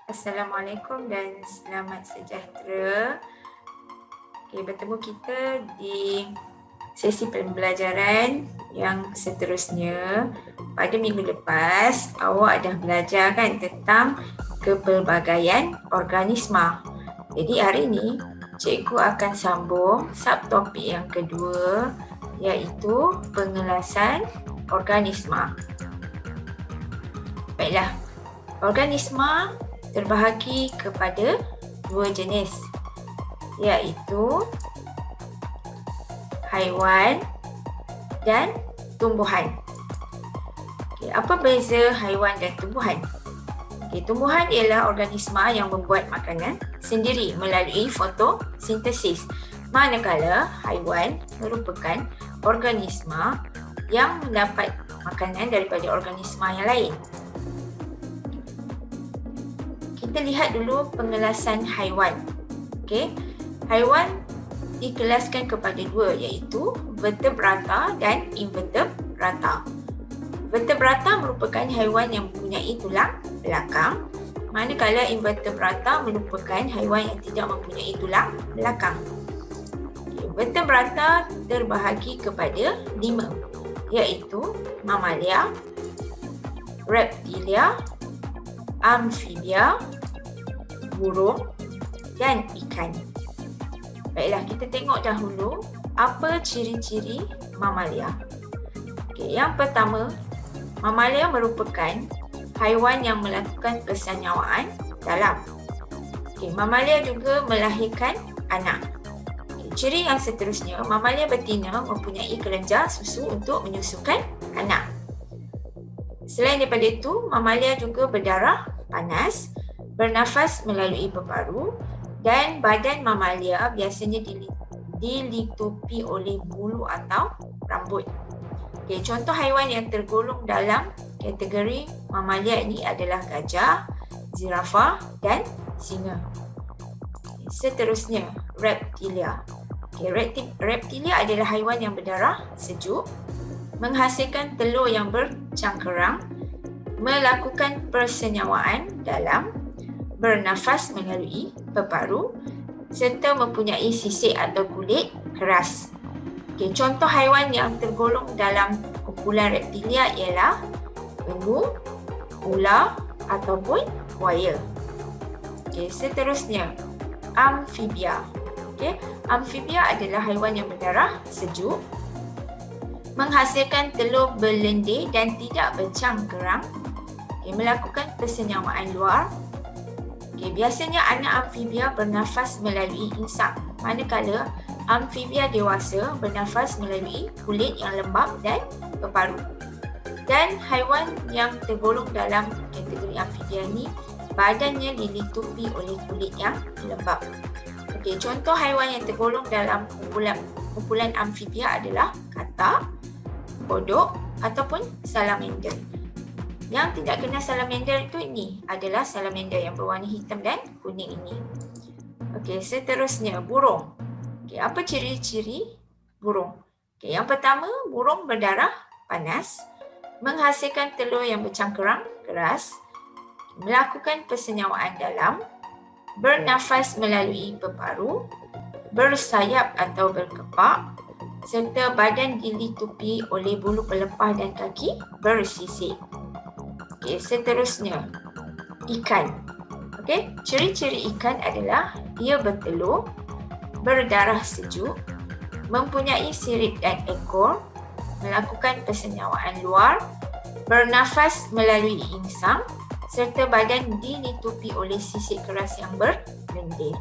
Assalamualaikum dan selamat sejahtera. Bertemu kita di sesi pembelajaran yang seterusnya. Pada minggu lepas, awak dah belajar kan tentang kepelbagaian organisma. Jadi hari ini, cikgu akan sambung subtopik yang kedua, iaitu pengelasan organisma. Baiklah, organisma terbahagi kepada dua jenis, iaitu haiwan dan tumbuhan. Apa beza haiwan dan tumbuhan? Tumbuhan ialah organisma yang membuat makanan sendiri melalui fotosintesis, manakala haiwan merupakan organisma yang mendapat makanan daripada organisma yang lain. Kita lihat dulu pengelasan haiwan. Haiwan dikelaskan kepada dua, iaitu vertebrata dan invertebrata. Vertebrata merupakan haiwan yang mempunyai tulang belakang, manakala invertebrata merupakan haiwan yang tidak mempunyai tulang belakang. Vertebrata terbahagi kepada 5, iaitu mamalia, reptilia, amfibia, burung dan ikan. Baiklah, kita tengok dahulu apa ciri-ciri mamalia. Yang pertama, mamalia merupakan haiwan yang melakukan persanyawaan dalam. Mamalia juga melahirkan anak. Ciri yang seterusnya, mamalia betina mempunyai kelenjar susu untuk menyusukan anak. Selain daripada itu, mamalia juga berdarah panas, bernafas melalui peparu, dan badan mamalia biasanya dilitupi oleh bulu atau rambut. Contoh haiwan yang tergolong dalam kategori mamalia ini adalah gajah, zirafah dan singa. Seterusnya, reptilia. Reptilia adalah haiwan yang berdarah sejuk, menghasilkan telur yang bercangkerang, melakukan persenyawaan dalam, bernafas melalui peparu, serta mempunyai sisik atau kulit keras. Contoh haiwan yang tergolong dalam kumpulan reptilia ialah pengu, ular ataupun buaya. Seterusnya, amfibia. Amfibia adalah haiwan yang berdarah sejuk, menghasilkan telur berlendir dan tidak bercangkerang, melakukan persenyawaan luar. Biasanya anak amfibia bernafas melalui insang, manakala amfibia dewasa bernafas melalui kulit yang lembap dan peparu. Dan haiwan yang tergolong dalam kategori amfibia ini, badannya dilitupi oleh kulit yang lembap. Contoh haiwan yang tergolong dalam kumpulan amfibia adalah katak, kodok ataupun salamander. Yang tidak kena salamander itu ini adalah salamander yang berwarna hitam dan kuning ini. Seterusnya, burung. Apa ciri-ciri burung? Yang pertama, burung berdarah panas, menghasilkan telur yang bercangkerang keras, melakukan persenyawaan dalam, bernafas melalui peparu, bersayap atau berkepak, serta badan dilitupi oleh bulu pelepah dan kaki bersisik. Seterusnya, ikan. Ciri-ciri ikan adalah ia bertelur, berdarah sejuk, mempunyai sirip dan ekor, melakukan persenyawaan luar, bernafas melalui insang, serta badan dilitupi oleh sisik keras yang berlendir.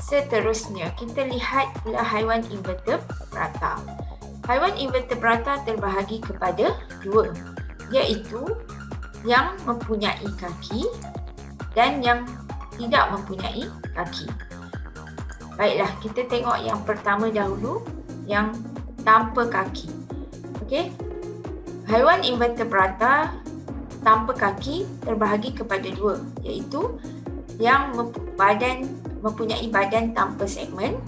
Seterusnya, kita lihat pula haiwan invertebrata. Haiwan invertebrata terbahagi kepada 2, iaitu yang mempunyai kaki dan yang tidak mempunyai kaki. Baiklah, kita tengok yang pertama dahulu, yang tanpa kaki. Haiwan invertebrata tanpa kaki terbahagi kepada 2, iaitu yang mempunyai badan tanpa segmen.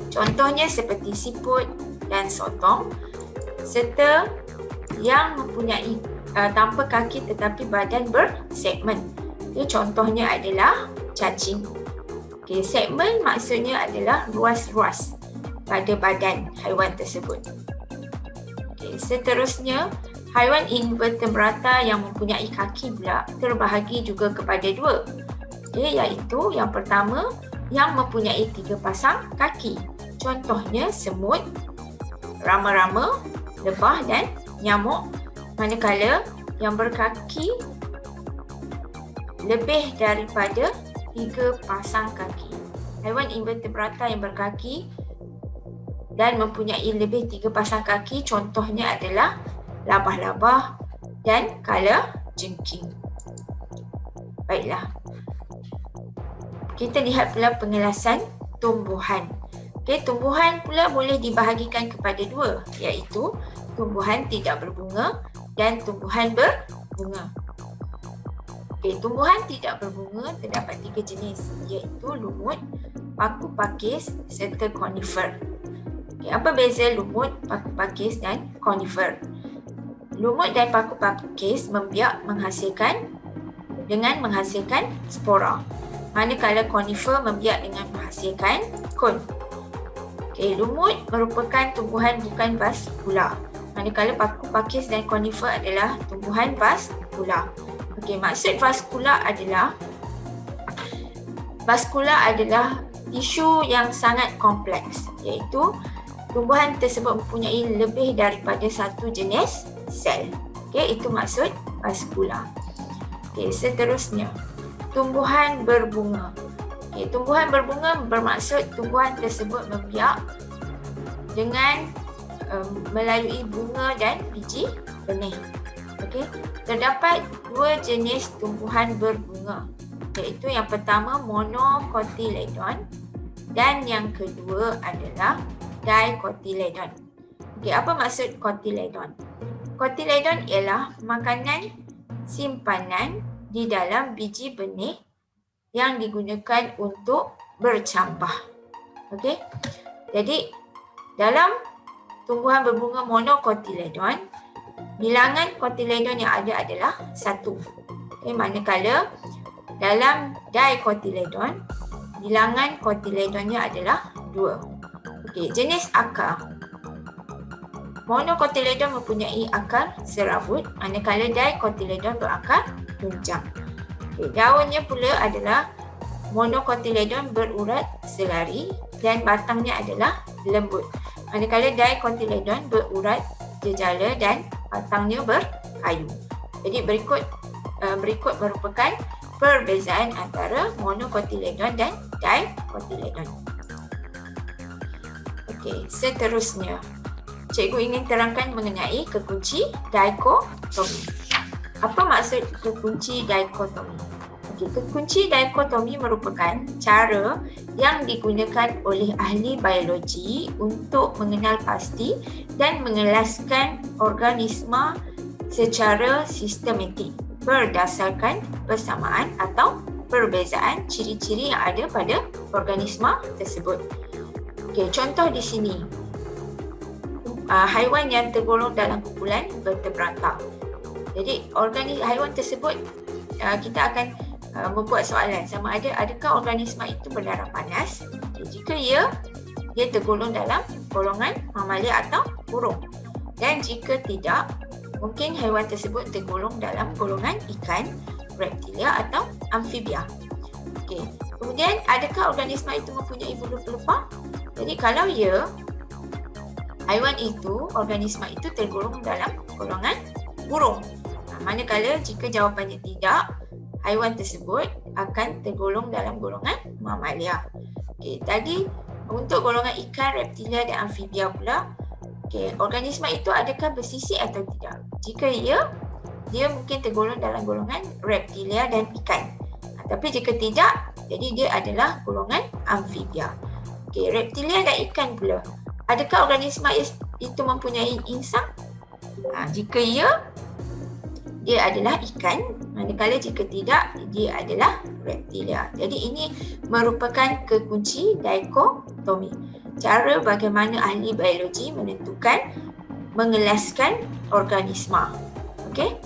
Contohnya seperti siput dan sotong, serta yang mempunyai tanpa kaki tetapi badan bersegmen. Okay, contohnya adalah cacing. Okay, segmen maksudnya adalah ruas-ruas pada badan haiwan tersebut. Okay, seterusnya, haiwan invertebrata yang mempunyai kaki pula terbahagi juga kepada dua. Okay, iaitu yang pertama yang mempunyai 3 pasang kaki. Contohnya semut, rama-rama, lebah dan nyamuk. Manakala yang berkaki lebih daripada 3 pasang kaki. Haiwan invertebrata yang berkaki dan mempunyai lebih 3 pasang kaki contohnya adalah labah-labah dan kalajengking. Baiklah. Kita lihat pula pengelasan tumbuhan. Okay, tumbuhan pula boleh dibahagikan kepada dua, iaitu tumbuhan tidak berbunga dan tumbuhan berbunga. Okay, tumbuhan tidak berbunga terdapat 3 jenis, iaitu lumut, paku pakis serta konifer. Okay, apa beza lumut, paku pakis dan konifer? Lumut dan paku pakis membiak dengan menghasilkan spora. Manakala konifer membiak dengan menghasilkan kon. Okay, lumut merupakan tumbuhan bukan vaskular. Manakala paku pakis dan konifer adalah tumbuhan vaskular. Okay, maksud vaskular adalah tisu yang sangat kompleks, iaitu tumbuhan tersebut mempunyai lebih daripada satu jenis sel. Okay, itu maksud vaskular. Okay, seterusnya, tumbuhan berbunga. Okay, tumbuhan berbunga bermaksud tumbuhan tersebut membiak dengan melalui bunga dan biji benih. Okay. Terdapat 2 jenis tumbuhan berbunga, iaitu yang pertama monocotyledon dan yang kedua adalah dicotyledon. Okay, apa maksud cotyledon? Cotyledon ialah makanan simpanan di dalam biji benih yang digunakan untuk bercambah. Okey. Jadi dalam tumbuhan berbunga monocotyledon, bilangan cotyledon yang ada adalah 1. Okay, manakala dalam dicotyledon, bilangan cotyledonnya adalah 2. Okey, jenis akar. Monocotyledon mempunyai akar serabut, manakala dicotyledon berakar tunjang. Okay, daunnya pula adalah monocotyledon berurat selari dan batangnya adalah lembut. Manakala dicotyledon berurat jejala dan batangnya berkayu. Jadi berikut merupakan perbezaan antara monocotyledon dan dicotyledon. Okey, seterusnya, cikgu ingin terangkan mengenai kekunci dikotomi. Apa maksud kekunci dikotomi? Okey, kekunci dikotomi merupakan cara yang digunakan oleh ahli biologi untuk mengenal pasti dan mengelaskan organisma secara sistematik berdasarkan persamaan atau perbezaan ciri-ciri yang ada pada organisma tersebut. Okey, contoh di sini. Haiwan yang tergolong dalam kumpulan vertebrata. Jadi haiwan tersebut kita akan membuat soalan sama ada adakah organisma itu berdarah panas. Jika dia tergolong dalam golongan mamalia atau burung. Dan jika tidak, mungkin haiwan tersebut tergolong dalam golongan ikan, reptilia atau amfibia. Okey. Kemudian adakah organisma itu mempunyai bulu pelepah? Jadi kalau organisma itu tergolong dalam golongan burung. Manakala jika jawapannya tidak, haiwan tersebut akan tergolong dalam golongan mamalia. Okey, tadi untuk golongan ikan, reptilia dan amfibia pula, okey, organisma itu adakah bersisik atau tidak? Jika dia mungkin tergolong dalam golongan reptilia dan ikan. Tapi jika tidak, jadi dia adalah golongan amfibia. Okey, reptilia dan ikan pula. Adakah organisma itu mempunyai insang? Jika dia adalah ikan, manakala jika tidak, dia adalah reptilia. Jadi ini merupakan kekunci dikotomi. Cara bagaimana ahli biologi menentukan, mengelaskan organisma. Okey?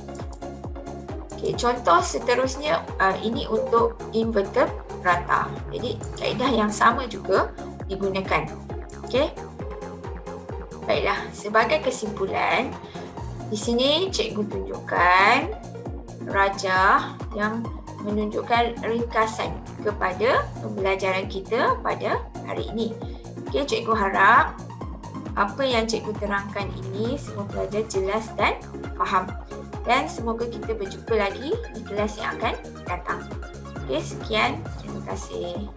Okey, contoh seterusnya ini untuk invertebrata. Jadi kaedah yang sama juga digunakan. Okey. Baiklah, sebagai kesimpulan, di sini cikgu tunjukkan rajah yang menunjukkan ringkasan kepada pembelajaran kita pada hari ini. Okey, cikgu harap apa yang cikgu terangkan ini semua pelajar jelas dan faham. Dan semoga kita berjumpa lagi di kelas yang akan datang. Okey, sekian. Terima kasih.